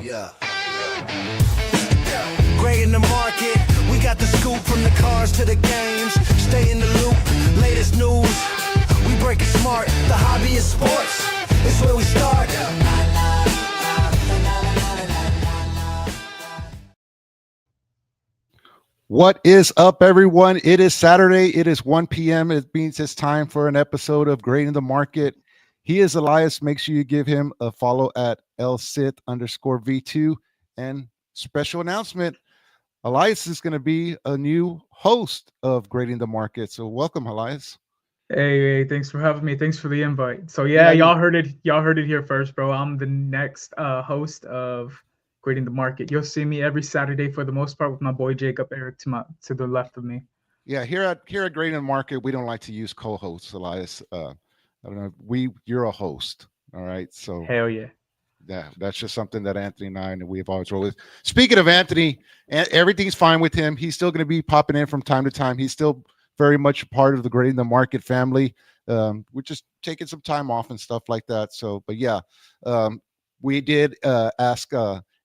Yeah. Great in the market. We got the scoop from the cars to the games. Stay in the loop. Latest news. We break it smart. The hobby is sports. It's where we start. What is up, everyone? It is Saturday. It is 1 p.m. It means it's time for an episode of Grading the Market. He is Elias. Make sure you give him a follow at lsith_v2. And special announcement, Elias is going to be a new host of Grading the Market. So welcome, Elias. Hey, thanks for having me. Thanks for the invite. So yeah, y'all heard it. Y'all heard it here first, bro. I'm the next host of Grading the Market. You'll see me every Saturday for the most part with my boy Jacob Eric to the left of me. Yeah, here at Grading the Market, we don't like to use co-hosts, Elias. I don't know. You're a host. All right. So hell yeah. Yeah, that's just something that Anthony and I and we've always rolled with. Speaking of Anthony, everything's fine with him. He's still going to be popping in from time to time. He's still very much a part of the Grading the Market family. We're just taking some time off and stuff like that. So, but yeah, we did ask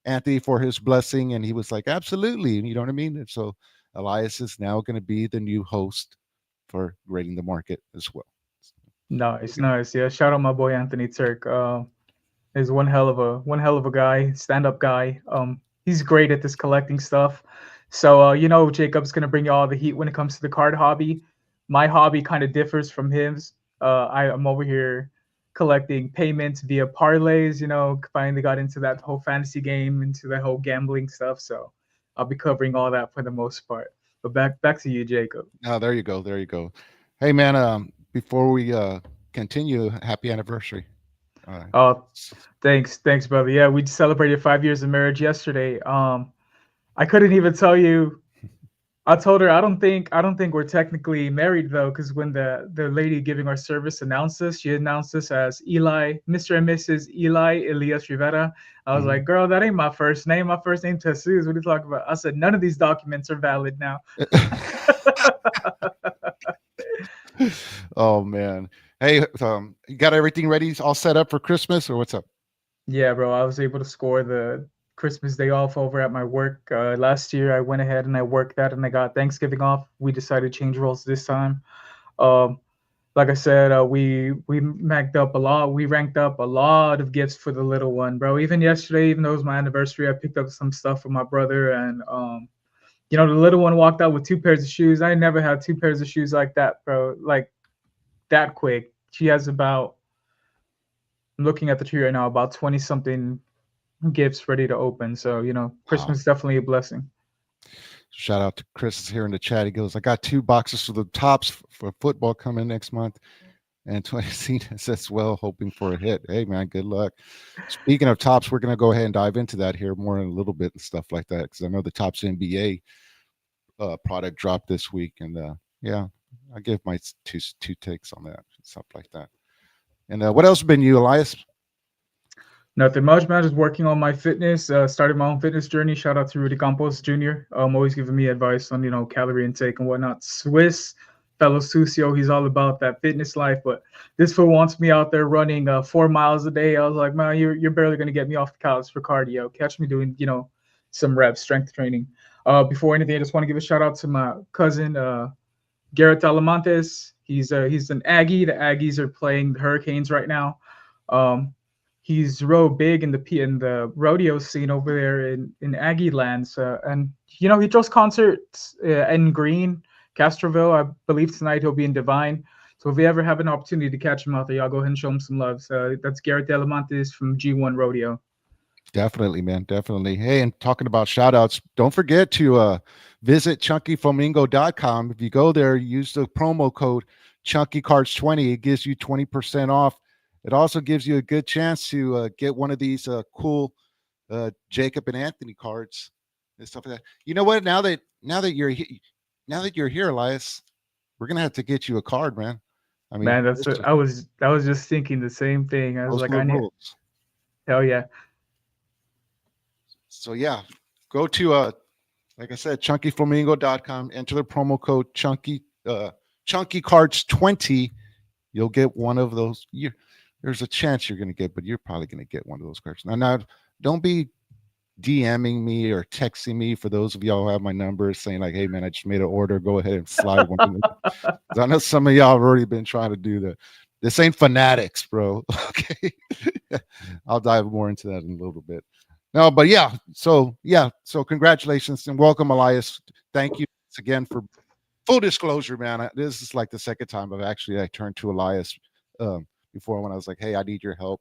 Anthony for his blessing, and he was like, absolutely. You know what I mean? And so Elias is now going to be the new host for Grading the Market as well. Nice. Yeah, shout out my boy Anthony Turk. Is one hell of a guy, stand-up guy. He's great at this collecting stuff. So Jacob's gonna bring you all the heat when it comes to the card hobby. My hobby kind of differs from his. I'm over here collecting payments via parlays. Finally got into that whole fantasy game, into the whole gambling stuff. So I'll be covering all that for the most part. But back to you, Jacob. Oh, there you go. Hey man, before we continue, happy anniversary. Oh, thanks, brother. Yeah, we celebrated 5 years of marriage yesterday. I couldn't even tell you. I told her I don't think we're technically married though, because when the lady giving our service announced us, she announced us as Mr. and Mrs. Elias Rivera. I was like, girl, that ain't my first name. My first name Jesus. What are you talking about? I said, none of these documents are valid now. Oh man. Hey, you got everything ready, all set up for Christmas, or what's up? Yeah, bro. I was able to score the Christmas day off over at my work. Last year, I went ahead and I worked that, and I got Thanksgiving off. We decided to change roles this time. Like I said, we ranked up a lot. We ranked up a lot of gifts for the little one, bro. Even yesterday, even though it was my anniversary, I picked up some stuff for my brother, and the little one walked out with 2 pairs of shoes. I never had 2 pairs of shoes like that, bro. Like that quick. She has about, I'm looking at the tree right now, about 20 something gifts ready to open. So, Christmas is definitely a blessing. Shout out to Chris here in the chat. He goes, I got 2 boxes for the tops for football coming next month. And 20 says, well, hoping for a hit. Hey, man, good luck. Speaking of tops, we're going to go ahead and dive into that here more in a little bit and stuff like that, because I know the Tops NBA product dropped this week. And yeah, I give my two takes on that, stuff like that. And what else has been you, Elias? Nothing much, man. Just working on my fitness. Started my own fitness journey. Shout out to Rudy Campos Jr. Always giving me advice on calorie intake and whatnot. Swiss fellow Sucio, he's all about that fitness life. But this fool wants me out there running 4 miles a day. I was like, man, you're barely gonna get me off the couch for cardio. Catch me doing some reps, strength training. Before anything, I just want to give a shout out to my cousin Garrett Talamantes. He's an Aggie. The Aggies are playing the Hurricanes right now. He's real big in the rodeo scene over there in Aggie lands. And he throws concerts in Green, Castroville. I believe tonight he'll be in Divine. So if you ever have an opportunity to catch him out there, y'all go ahead and show him some love. So that's Garrett Talamantes from G1 Rodeo. Definitely, man. Definitely. Hey, and talking about shout outs, don't forget to visit chunkyflamingo.com. If you go there, use the promo code ChunkyCards20. It gives you 20% off. It also gives you a good chance to get one of these cool Jacob and Anthony cards and stuff like that. You know what? Now that you're here, Elias, we're gonna have to get you a card, man. I mean, man, I was just thinking the same thing. I was like, I need. Hell yeah. So yeah, go to like I said, chunkyflamingo.com, enter the promo code ChunkyCards20. You'll get one of those. There's a chance you're going to get, but you're probably going to get one of those cards. Now, don't be DMing me or texting me. For those of y'all who have my number, saying like, "Hey man, I just made an order. Go ahead and slide one." 'Cause I know some of y'all have already been trying to do that. This ain't fanatics, bro. Okay, I'll dive more into that in a little bit. No, but yeah. So congratulations and welcome, Elias. Thank you once again for full disclosure, man. This is like the second time I turned to Elias before when I was like, "Hey, I need your help.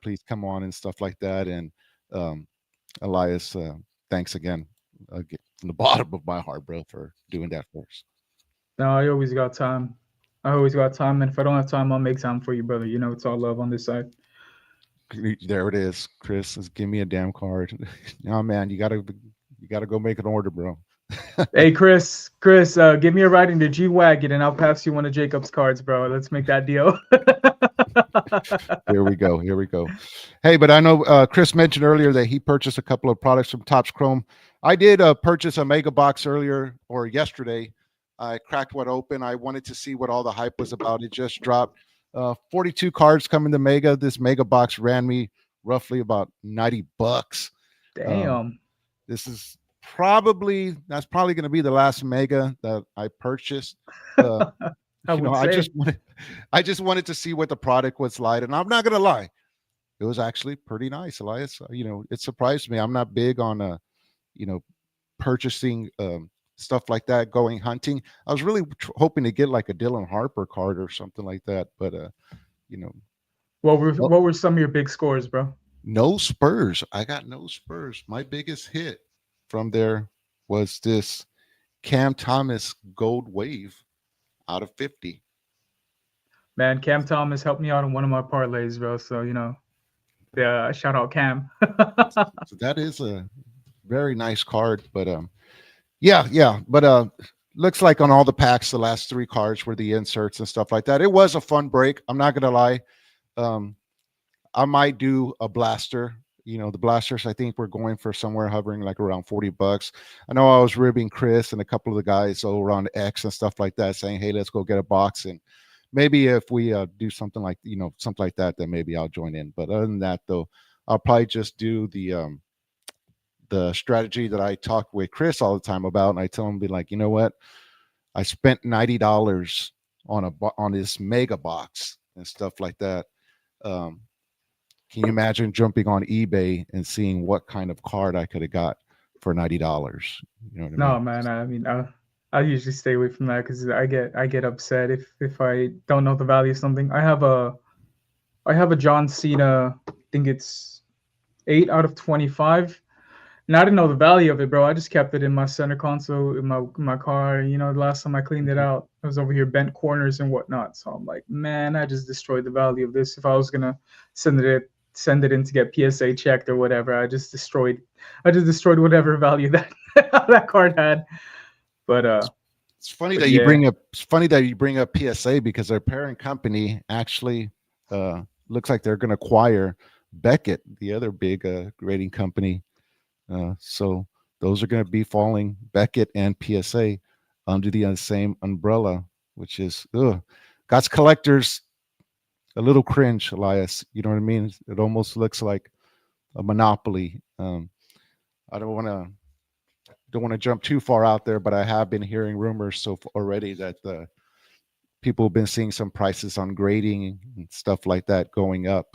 Please come on," and stuff like that. And um, Elias, thanks again, from the bottom of my heart, bro, for doing that for us. No, I always got time. I always got time, and if I don't have time, I'll make time for you, brother. You know, it's all love on this side. There it is, Chris. Just give me a damn card. No, man, you gotta go make an order, bro. Hey, Chris, give me a ride in the G wagon, and I'll pass you one of Jacob's cards, bro. Let's make that deal. Here we go. Here we go. Hey, but I know Chris mentioned earlier that he purchased a couple of products from Topps Chrome. I did purchase a mega box earlier or yesterday. I cracked one open. I wanted to see what all the hype was about. It just dropped. 42 cards coming to mega. This mega box ran me roughly about $90. Damn. This is that's probably going to be the last mega that I purchased. I would say. I just wanted to see what the product was like, and I'm not gonna lie, it was actually pretty nice, Elias. It surprised me. I'm not big on purchasing stuff like that, going hunting. I was really hoping to get like a Dylan Harper card or something like that, but what were some of your big scores, bro? no Spurs. I got no Spurs. My biggest hit from there was this Cam Thomas Gold Wave out of 50. Man, Cam Thomas helped me out on one of my parlays, bro. So, yeah, shout out Cam. So that is a very nice card, but yeah. But looks like on all the packs, the last 3 cards were the inserts and stuff like that. It was a fun break. I'm not gonna lie. I might do a blaster. The blasters, I think we're going for somewhere hovering like around $40. I know I was ribbing Chris and a couple of the guys over on X and stuff like that, saying, "Hey, let's go get a box." And maybe if we do something like that, then maybe I'll join in. But other than that, though, I'll probably just do the strategy that I talk with Chris all the time about, and I tell him, be like, you know what, I spent $90 on this mega box and stuff like that. Can you imagine jumping on eBay and seeing what kind of card I could have got for $90? You know what I mean? No, man. I mean, I usually stay away from that because I get upset if I don't know the value of something. I have a John Cena. I think it's 8 out of 25. And I didn't know the value of it, bro. I just kept it in my center console in my car. The last time I cleaned it out, I was over here bent corners and whatnot. So I'm like, man, I just destroyed the value of this. If I was gonna send it in to get PSA checked or whatever, I just destroyed whatever value that that card had. But it's funny that you bring up PSA, because their parent company actually looks like they're going to acquire Beckett, the other big grading company. So those are going to be falling, Beckett and PSA, under the same umbrella, which is God's collectors a little cringe, Elias. You know what I mean? It almost looks like a monopoly. I don't want to jump too far out there, but I have been hearing rumors already that people have been seeing some prices on grading and stuff like that going up,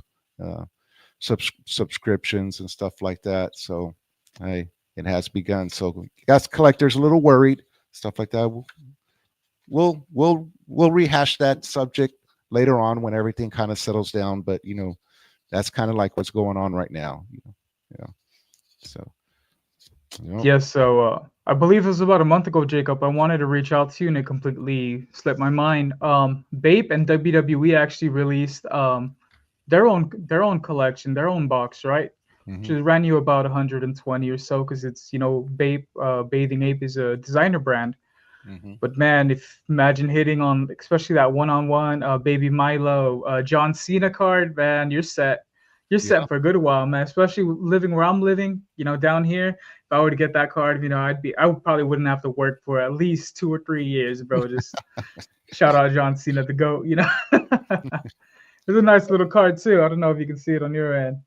subscriptions and stuff like that. So it has begun. So God's collectors a little worried, stuff like that. We'll rehash that subject later on when everything kind of settles down, but that's kind of like what's going on right now. So yes. So I believe it was about a month ago, Jacob. I wanted to reach out to you and it completely slipped my mind. Bape and WWE actually released their own collection, their own box, right? Which ran you about 120 or so, because it's Bape, Bathing Ape is a designer brand. But man, imagine hitting on especially that one-on-one Baby Milo John Cena card, man, you're set. You're set for a good while, man. Especially living where I'm living, down here. If I were to get that card, I probably wouldn't have to work for at least 2 or 3 years, bro. Just shout out John Cena, the GOAT. It's a nice little card too. I don't know if you can see it on your end.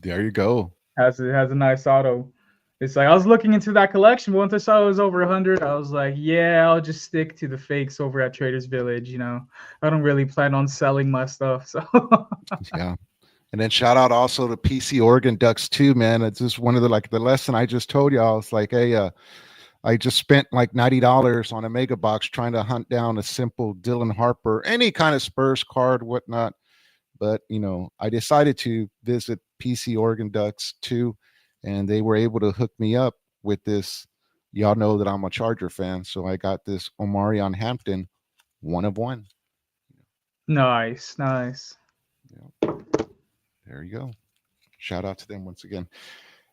There you go. has a nice auto. It's like I was looking into that collection. Once I saw it was over 100, I was like, yeah, I'll just stick to the fakes over at Traders Village. I don't really plan on selling my stuff. So Yeah. And then shout out also to PC Oregon Ducks too, man. It's just one of the lesson I just told you. I was like, hey, I just spent like $90 on a mega box trying to hunt down a simple Dylan Harper, any kind of Spurs card, whatnot. But I decided to visit PC Oregon Ducks too, and they were able to hook me up with this. Y'all know that I'm a Charger fan, so I got this Omarion Hampton, 1 of 1. nice, nice. Yeah, there you go. Shout out to them once again.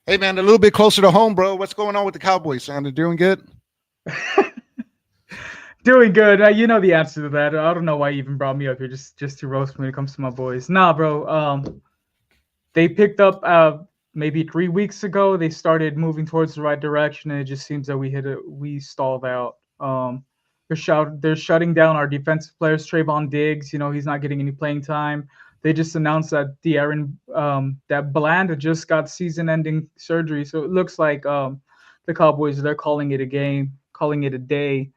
Hey man, a little bit closer to home, bro. What's going on with the Cowboys? They're doing good. Doing good. You know the answer to that. I don't know why you even brought me up here just to roast me when it comes to my boys. Nah, bro. They picked up maybe 3 weeks ago. They started moving towards the right direction, and it just seems that we stalled out. They're shutting down our defensive players, Trayvon Diggs. He's not getting any playing time. They just announced that that Bland just got season-ending surgery, so it looks like the Cowboys, they're calling it a game, calling it a day.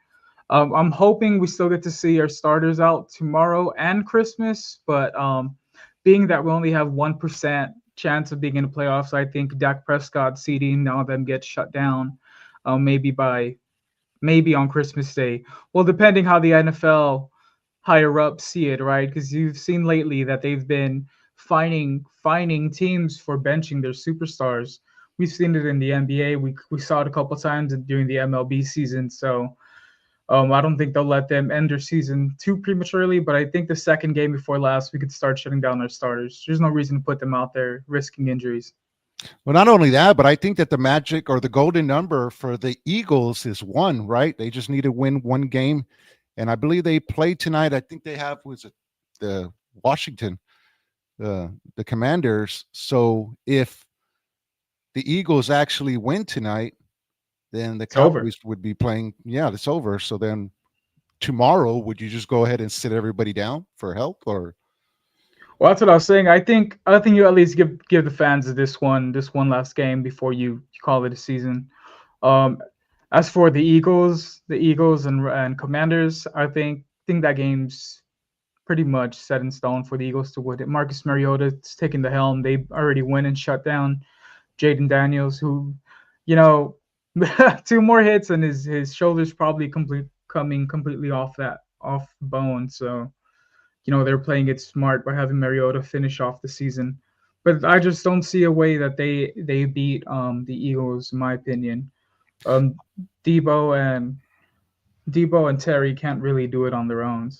I'm hoping we still get to see our starters out tomorrow and Christmas, but being that we only have 1% chance of being in the playoffs, I think Dak Prescott seeding now them gets shut down, maybe on Christmas Day. Well, depending how the NFL higher up see it, right? Because you've seen lately that they've been fining teams for benching their superstars. We've seen it in the NBA. We saw it a couple times during the MLB season. So I don't think they'll let them end their season too prematurely, but I think the second game before last, we could start shutting down our starters. There's no reason to put them out there risking injuries. Well, not only that, but I think that the magic or the golden number for the Eagles is 1, right? They just need to win 1 game. And I believe they play tonight. I think they have, was it the Washington, the Commanders. So if the Eagles actually win tonight, then the It's over. Cowboys would be playing. Yeah, it's over. So then tomorrow, would you just go ahead and sit everybody down for help, or? Well, that's what I was saying. I think you at least give the fans this one last game before you call it a season. Um, as for the Eagles and Commanders, I think that game's pretty much set in stone for the Eagles to win it. Marcus Mariota's taking the helm. They already went and shut down Jaden Daniels, who, you know, 2 more hits and his shoulders probably coming completely off bone. So they're playing it smart by having Mariota finish off the season. But I just don't see a way that they beat the Eagles, in my opinion. Um, Debo and Debo and Terry can't really do it on their own.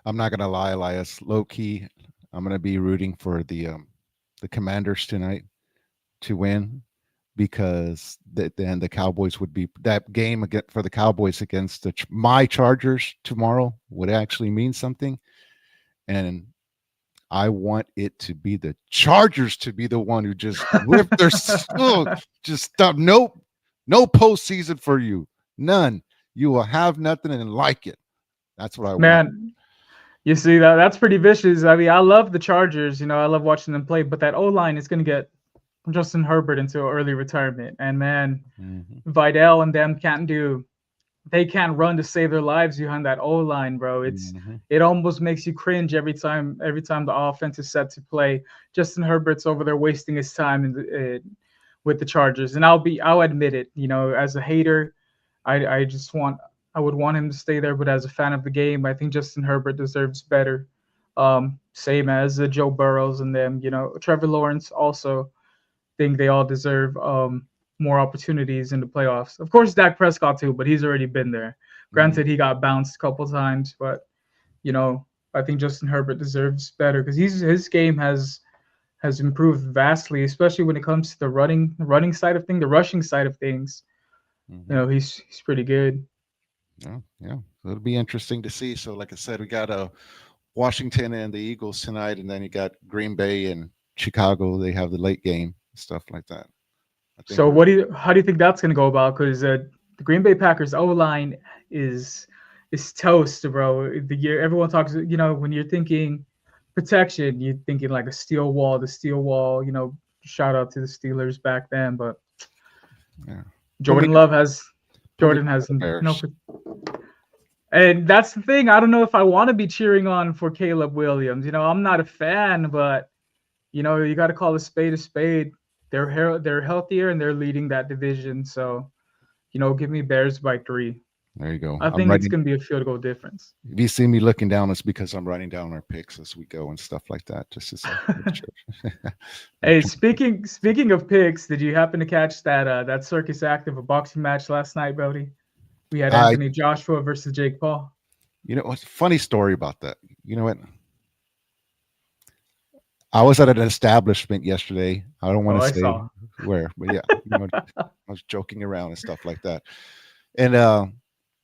I'm not gonna lie, Elias. Low key, I'm gonna be rooting for the Commanders tonight to win, because then the Cowboys would be, that game again for the Cowboys against my Chargers tomorrow would actually mean something, and I want it to be the Chargers to be the one who just ripped their just stop. Nope, no postseason for you, none. You will have nothing and like it. That's what I want. Man, you see that's pretty vicious. I mean, I love the Chargers. I love watching them play, but that O line is going to get Justin Herbert into early retirement, and man, Vidal and them they can't run to save their lives behind that O line, bro. It almost makes you cringe every time the offense is set to play. Justin Herbert's over there wasting his time with the Chargers, and I'll admit it. As a hater, I would want him to stay there, but as a fan of the game, I think Justin Herbert deserves better. Same as Joe Burrows and them. Trevor Lawrence also. Think they all deserve more opportunities in the playoffs. Of course, Dak Prescott too, but he's already been there. Granted, he got bounced a couple times, but I think Justin Herbert deserves better because his game has improved vastly, especially when it comes to the running side of things, the rushing side of things. He's pretty good. Yeah. It'll be interesting to see. So, like I said, we got Washington and the Eagles tonight, and then you got Green Bay and Chicago. They have the late game, stuff like that. So how do you think that's going to go about? Because the Green Bay Packers O-line is toast, bro. Everyone talks, when you're thinking protection, you're thinking like the steel wall, shout out to the Steelers back then. But Yeah. Jordan Love has Put me Jordan down has for the no. Bears. And that's the thing. I don't know if I want to be cheering on for Caleb Williams. I'm not a fan, but you got to call a spade a spade. They're healthier and they're leading that division. So, give me Bears by 3. There you go. I I'm think it's writing. going to be a field goal difference. If you see me looking down, it's because I'm writing down our picks as we go and stuff like that. Just to make sure. Hey, speaking of picks, did you happen to catch that circus act of a boxing match last night, Brody? We had I Anthony Joshua versus Jake Paul. what's a funny story about that? You know what? I was at an establishment yesterday. I don't want Oh, to I say saw. where, but yeah, I was joking around and stuff like that. And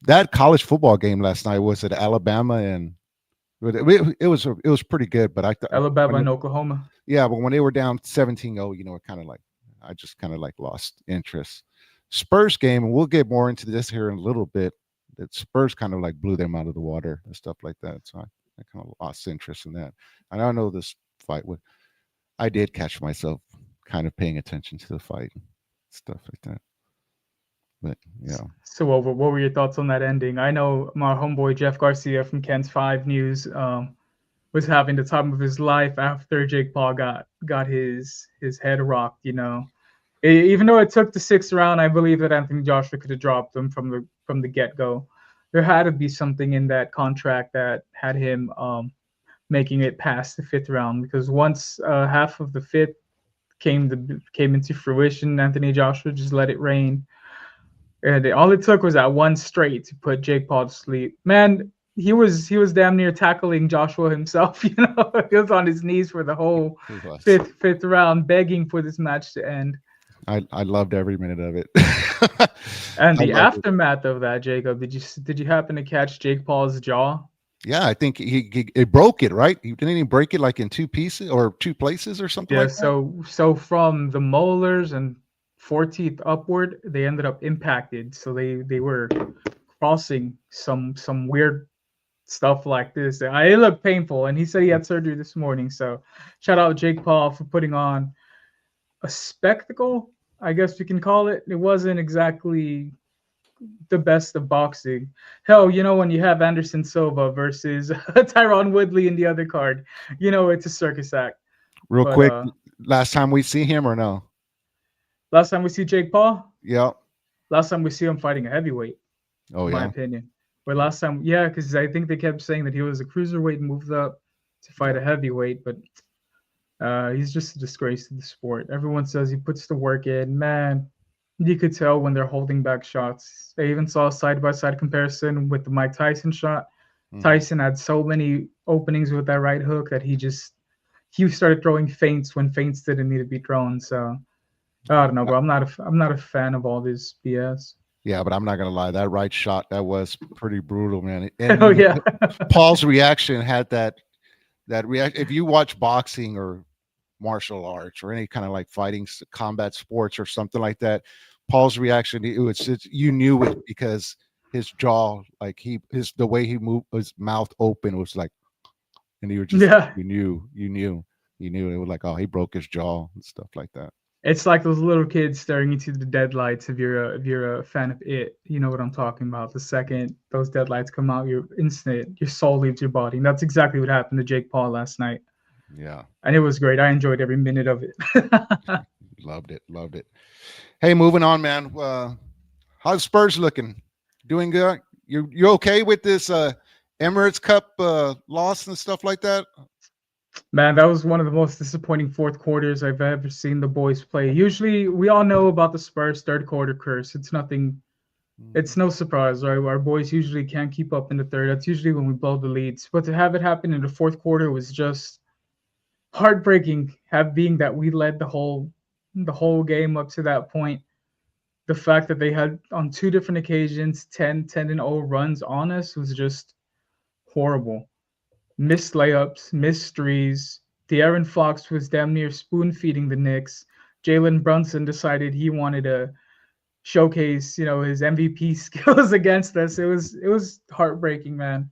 that college football game last night was at Alabama, and it was pretty good. But I thought Alabama and Oklahoma. yeah, but when they were down 17-0, it kind of like I just kind of like lost interest. Spurs game, and we'll get more into this here in a little bit. That Spurs kind of like blew them out of the water and stuff like that. So I kind of lost interest in that. And I know this fight would. I did catch myself kind of paying attention to the fight and stuff like that. But yeah. So what were your thoughts on that ending? I know my homeboy Jeff Garcia from Ken's 5 News was having the time of his life after Jake Paul got his head rocked. Even though it took the 6th round, I believe that Anthony Joshua could have dropped him from the get-go. There had to be something in that contract that had him making it past the 5th round, because once half of the 5th came into fruition, Anthony Joshua just let it rain. And all it took was that one straight to put Jake Paul to sleep. Man, he was damn near tackling Joshua himself. He was on his knees for the whole fifth round, begging for this match to end. I loved every minute of it. And the aftermath of that, Jacob, did you happen to catch Jake Paul's jaw? Yeah, I think he broke it, right? He didn't even break it like in 2 pieces or 2 places or something like that. So from the molars and 4 teeth upward, they ended up impacted. So they were crossing some weird stuff like this. It looked painful, and he said he had surgery this morning. So shout out Jake Paul for putting on a spectacle, I guess you can call it. It wasn't exactly the best of boxing. Hell, when you have Anderson Silva versus Tyron Woodley in the other card, it's a circus act. Real quick, last time we see him or no? Last time we see Jake Paul? Yeah. Last time we see him fighting a heavyweight. Oh, in yeah. my opinion. But last time, yeah, because I think they kept saying that he was a cruiserweight and moved up to fight a heavyweight, but he's just a disgrace to the sport. Everyone says he puts the work in. Man, you could tell when they're holding back shots. I even saw a side-by-side comparison with the Mike Tyson shot. Mm-hmm. Tyson had so many openings with that right hook that he started throwing feints when feints didn't need to be thrown. So I don't know, bro. I'm not a fan of all this BS. Yeah, but I'm not gonna lie. That right shot, that was pretty brutal, man. And yeah. Paul's reaction had that react. If you watch boxing or martial arts or any kind of like fighting combat sports or something like that, Paul's reaction, you knew it because his jaw, like the way he moved, his mouth open was like, and you were just, you knew it was like, oh, he broke his jaw and stuff like that. It's like those little kids staring into the deadlights. If you're a fan of it, you know what I'm talking about. The second those deadlights come out, your soul leaves your body. And that's exactly what happened to Jake Paul last night. Yeah. And it was great. I enjoyed every minute of it. Loved it. Hey, moving on, man. How's Spurs looking? Doing good? You okay with this Emirates Cup loss and stuff like that? Man, that was one of the most disappointing fourth quarters I've ever seen the boys play. Usually, we all know about the Spurs third quarter curse. It's no surprise, right? Our boys usually can't keep up in the third. That's usually when we blow the leads. But to have it happen in the fourth quarter was just heartbreaking, being that we led the whole game up to that point. The fact that they had on 2 different occasions 10-0 runs on us was just horrible. Missed layups, missed threes. De'Aaron Fox was damn near spoon feeding the Knicks. Jalen Brunson decided he wanted to showcase, his MVP skills against us. It was heartbreaking, man.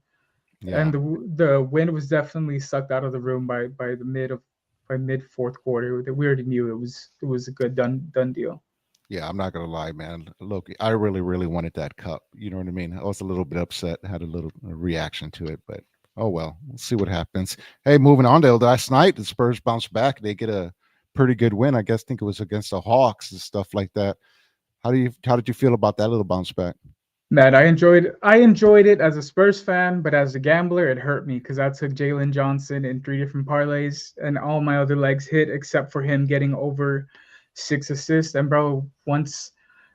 Yeah. And the wind was definitely sucked out of the room by the mid of by mid fourth quarter. That we already knew it was a good done deal. Yeah, I'm not gonna lie, man. Loki, I really, really wanted that cup. You know what I mean? I was a little bit upset, had a little reaction to it, but oh well, we'll see what happens. Hey, moving on to last night, the Spurs bounced back. They get a pretty good win. I guess think it was against the Hawks and stuff like that. How did you feel about that little bounce back? Man, I enjoyed it as a Spurs fan, but as a gambler, it hurt me because I took Jalen Johnson in three different parlays, and all my other legs hit except for him getting over 6 assists. And bro, once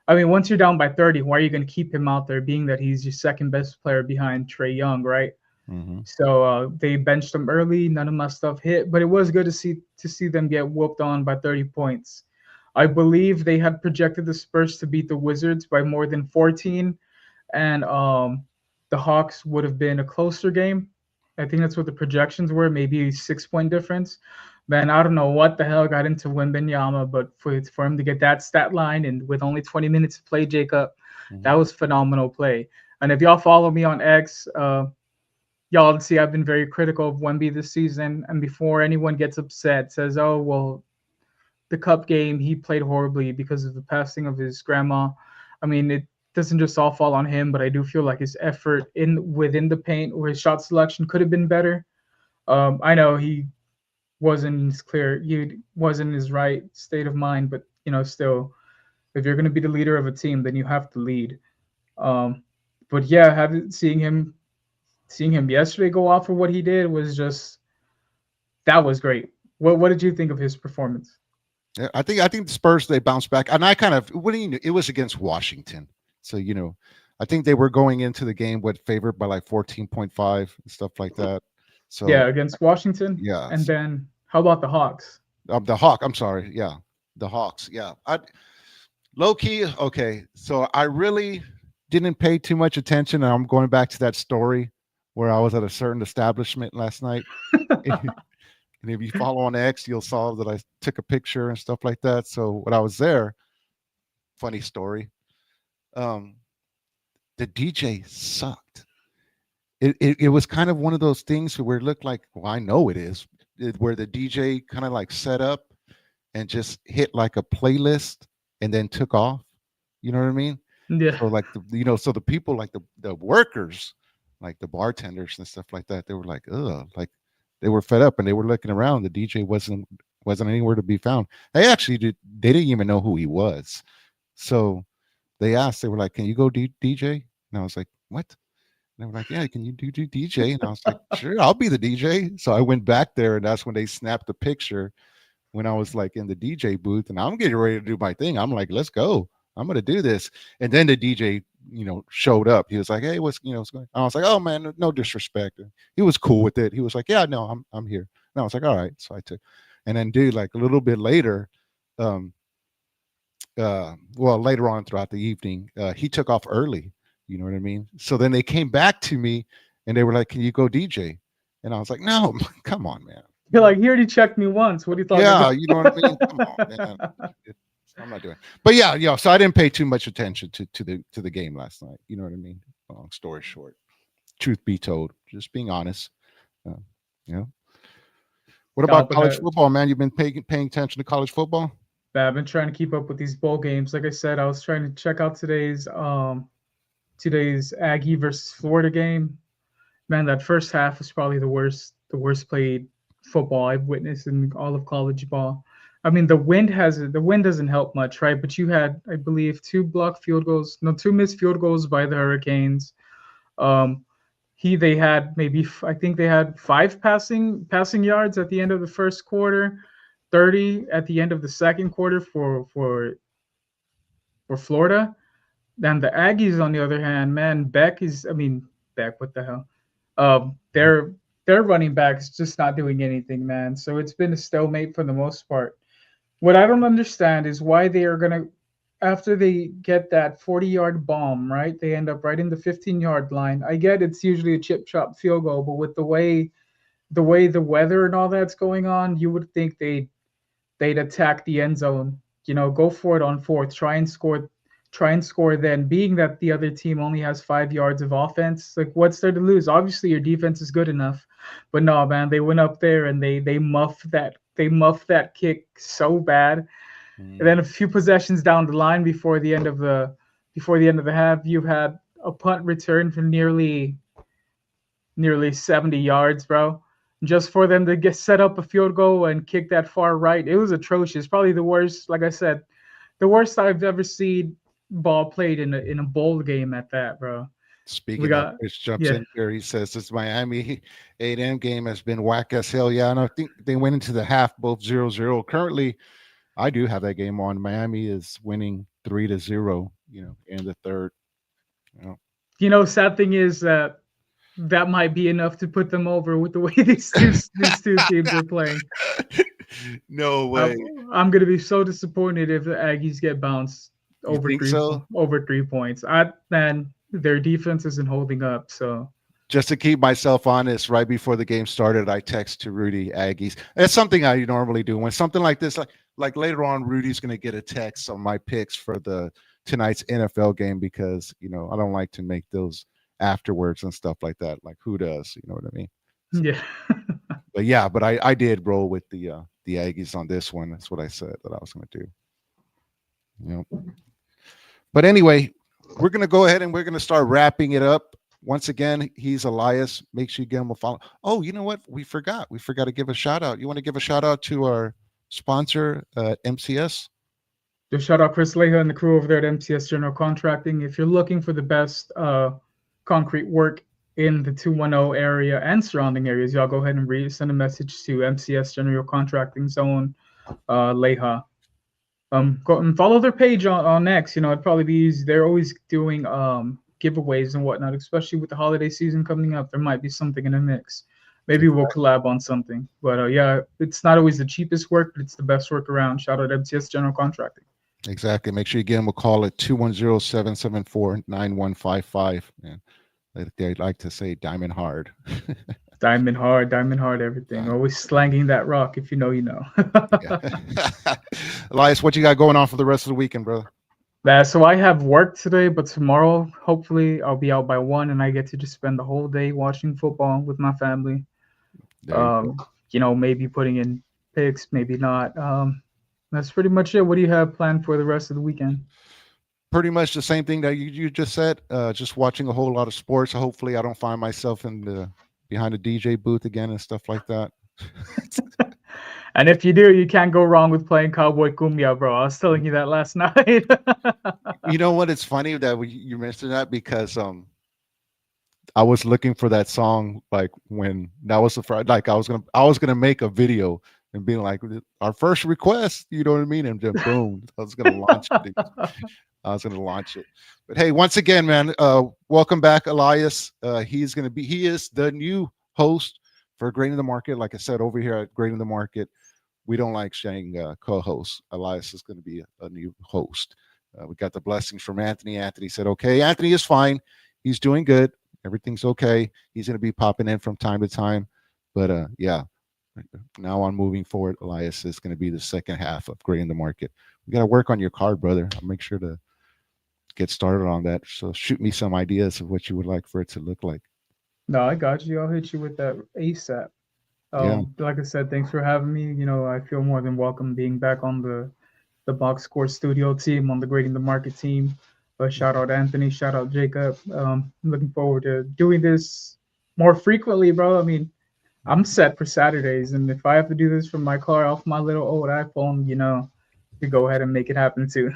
you're down by 30, why are you going to keep him out there? Being that he's your second best player behind Trey Young, right? Hmm. So they benched him early. None of my stuff hit, but it was good to see them get whooped on by 30 points. I believe they had projected the Spurs to beat the Wizards by more than 14, and the Hawks would have been a closer game. I think that's what the projections were, maybe a 6 point difference. Man, I don't know what the hell got into Wembenyama, but for him to get that stat line and with only 20 minutes to play, Jacob, that Hmm. was phenomenal play. And if y'all follow me on X, y'all see I've been very critical of Wemby this season. And before anyone gets upset, says, "Oh well, the cup game he played horribly because of the passing of his grandma." I mean, it doesn't just all fall on him, but I do feel like his effort in within the paint or his shot selection could have been better. I know he wasn't in his clear, he wasn't in his right state of mind, but still, if you're going to be the leader of a team, then you have to lead. Um, but yeah, having seeing him yesterday go off for what he did was just that was great. What did you think of his performance? Yeah, I think the Spurs they bounced back, and I kind of what do you know? It was against Washington, so I think they were going into the game with favored by like 14.5 and stuff like that. Yeah, So against Washington, yeah, and then how about the Hawks? the Hawk. I'm sorry, yeah, the Hawks. Yeah, I low key. Okay, so I really didn't pay too much attention, and I'm going back to that story where I was at a certain establishment last night. And if you follow on X, you'll saw that I took a picture and stuff like that. So when I was there, funny story. Um, the DJ sucked. It was kind of one of those things where it looked like, well, I know it is, where the DJ kind of like set up and just hit like a playlist and then took off. You know what I mean? Yeah, So like so the people like the workers, like the bartenders and stuff like that, they were like, ugh, like they were fed up and they were looking around. The DJ wasn't anywhere to be found. They didn't even know who he was. So they were like, "Can you go DJ?" And I was like, "What?" And they were like, "Yeah, can you do DJ?" And I was like, "Sure, I'll be the DJ." So I went back there, and that's when they snapped the picture when I was like in the DJ booth, and I'm getting ready to do my thing. I'm like, "Let's go! I'm gonna do this." And then the DJ, showed up. He was like, "Hey, what's going?" I was like, "Oh man, no disrespect." And he was cool with it. He was like, "Yeah, no, I'm here." And I was like, "All right." So I took, and then dude, like a little bit later, um, well, later on throughout the evening, he took off early. You know what I mean? So then they came back to me and they were like, "Can you go DJ?" And I was like, "No, come on, man. you're like he already checked me once. What are you talking Yeah, about? you know what I mean? Come on, man. It, I'm not doing it." But yeah, so I didn't pay too much attention to the game last night. You know what I mean? Long story short, truth be told, just being honest. Uh, you know, what No, about but college football, man? You've been paying attention to college football? I've been trying to keep up with these bowl games. Like I said, I was trying to check out today's Aggie versus Florida game. Man, that first half was probably the worst played football I've witnessed in all of college ball. I mean, the wind doesn't help much, right? But you had, I believe, two missed field goals by the Hurricanes. Um, they had I think they had five passing yards at the end of the first quarter, 30 at the end of the second quarter for Florida. Then the Aggies, on the other hand, man, Beck, what the hell? Um, Mhm. their their running backs just not doing anything, man. So it's been a stalemate for the most part. What I don't understand is why they are gonna, after they get that 40-yard bomb, right? They end up right in the 15-yard line. I get it's usually a chip chop field goal, but with the way the weather and all that's going on, you would think they'd attack the end zone. Go for it on fourth. Try and score then. Being that the other team only has 5 yards of offense, like what's there to lose? Obviously, your defense is good enough, but no, man, they went up there and they muffed they muffed that kick so bad. And then a few possessions down the line before the end of the half, you had a punt return for nearly 70 yards, bro. Just for them to get set up a field goal and kick that far right. It was atrocious. Probably the worst, like I said, the worst I've ever seen ball played in a bowl game at that, bro. We Speaking of, got Chris jumps yeah. in here. He says this Miami 8M game has been whack as hell. Yeah, and I think they went into the half both 0-0. Currently, I do have that game on. Miami is winning 3-0. In the third. Sad thing is that might be enough to put them over with the way these two teams are playing. No I'm, way. I'm gonna be so disappointed if the Aggies get bounced You think so? over 3 points. Man, their defense isn't holding up. So Just to keep myself honest, right before the game started, I text to Rudy Aggies. That's something I normally do when something like this, like later on, Rudy's going to get a text on my picks for the tonight's NFL game because I don't like to make those afterwards and stuff like that. Like who does? You know what I mean? yeah. But I did roll with the Aggies on this one. That's what I said that I was going to do. But anyway, we're going to go ahead and we're going to start wrapping it up. Once again, he's Elias. Make sure you give him a follow. Oh, you know what? We forgot to give a shout out. You want to give a shout out to our sponsor, MCS? Just shout out Chris Leha and the crew over there at MCS General Contracting. If you're looking for the best concrete work in the 210 area and surrounding areas, y'all go ahead and send a message to MCS General Contracting Zone Leha. Go and follow their page on X. It'd probably be easy. They're always doing giveaways and whatnot, especially with the holiday season coming up. There might be something in the mix. Maybe we'll collab on something. But yeah, it's not always the cheapest work, but it's the best work around. Shout out MCS General Contracting. Exactly. Make sure you give them a call at 210-774-9155. And they'd like to say diamond hard. Diamond hard, everything. Always slanging that rock. If you know, you know. Elias, what you got going on for the rest of the weekend, brother? So I have work today, but tomorrow, hopefully, I'll be out by 1 and I get to just spend the whole day watching football with my family. Maybe putting in picks, maybe not. That's pretty much it. What do you have planned for the rest of the weekend? Pretty much the same thing that you just said. Just watching a whole lot of sports. Hopefully, I don't find myself behind a DJ booth again and stuff like that. And if you do, you can't go wrong with playing Cowboy Cumbia, bro. I was telling you that last night. You know what? It's funny that you mentioned that because I was looking for that song like when that was the Friday. Like I was gonna make a video and being like our first request. You know what I mean? And then boom, I was gonna launch it. But hey, once again, man, welcome back, Elias. He is the new host for Grading the Market. Like I said, over here at Grading the Market, we don't like saying co-host. Elias is going to be a new host. We got the blessings from Anthony. Anthony said, okay, Anthony is fine. He's doing good. Everything's okay. He's going to be popping in from time to time. But yeah, now on moving forward, Elias is going to be the second half of Grading the Market. We got to work on your card, brother. I'll make sure to get started on that. So shoot me some ideas of what you would like for it to look like. No, I got you. I'll hit you with that ASAP. Like I said, thanks for having me. I feel more than welcome being back on the Box Score Studio team, on the Grading the Market team. Shout out Anthony, shout out Jacob. I'm looking forward to doing this more frequently, bro. I mean, I'm set for Saturdays, and if I have to do this from my car off my little old iPhone, you go ahead and make it happen too.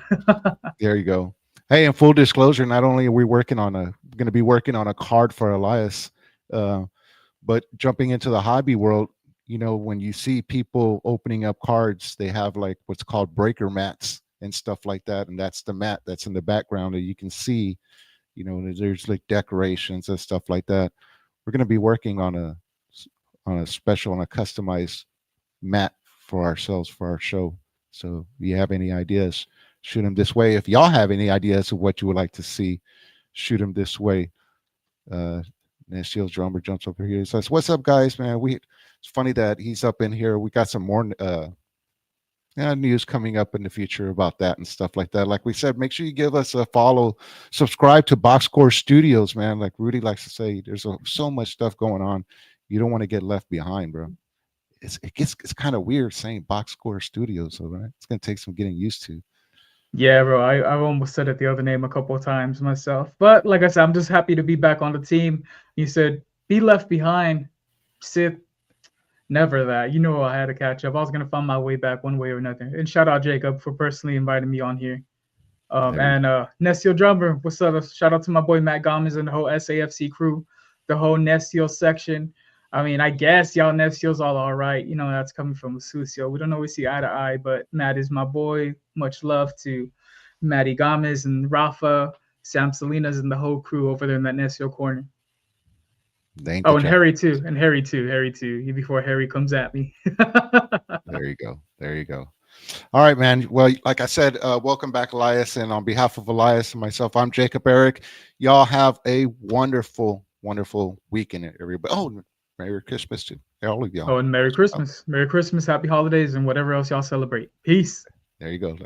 There you go. Hey, in full disclosure, not only are we going to be working on a card for Elias, but jumping into the hobby world, when you see people opening up cards, they have like what's called breaker mats and stuff like that. And that's the mat that's in the background that you can see, there's like decorations and stuff like that. We're going to be working on a customized mat for ourselves, for our show. So if you have any ideas, shoot them this way. If y'all have any ideas of what you would like to see, shoot them this way. Shields drummer jumps up here. He says, "What's up, guys? Man, it's funny that he's up in here. We got some more news coming up in the future about that and stuff like that. Like we said, make sure you give us a follow, subscribe to Box Score Studios, man. Like Rudy likes to say, there's so much stuff going on. You don't want to get left behind, bro. it's kind of weird saying Box Score Studios, so right? It's gonna take some getting used to. Yeah, bro. I almost said it the other name a couple of times myself. But like I said, I'm just happy to be back on the team. You said be left behind. Sith, never that. You know I had to catch up. I was gonna find my way back one way or another. And shout out Jacob for personally inviting me on here. And Nestio Drummer, what's up? Shout out to my boy Matt Gomez and the whole SAFC crew, the whole Nestio section. I mean, I guess y'all Nestio's all right. You know, that's coming from Sucio. We don't always see eye to eye, but Matt is my boy. Much love to Matty Gomez and Rafa, Sam Salinas, and the whole crew over there in that Nestio corner. Oh, and Harry too. And Harry too. Before Harry comes at me. There you go. There you go. All right, man. Well, like I said, welcome back, Elias. And on behalf of Elias and myself, I'm Jacob Eric. Y'all have a wonderful, wonderful weekend, everybody. Oh, Merry Christmas to all of y'all. Oh, and Merry Christmas. Merry Christmas, Happy Holidays, and whatever else y'all celebrate. Peace. There you go.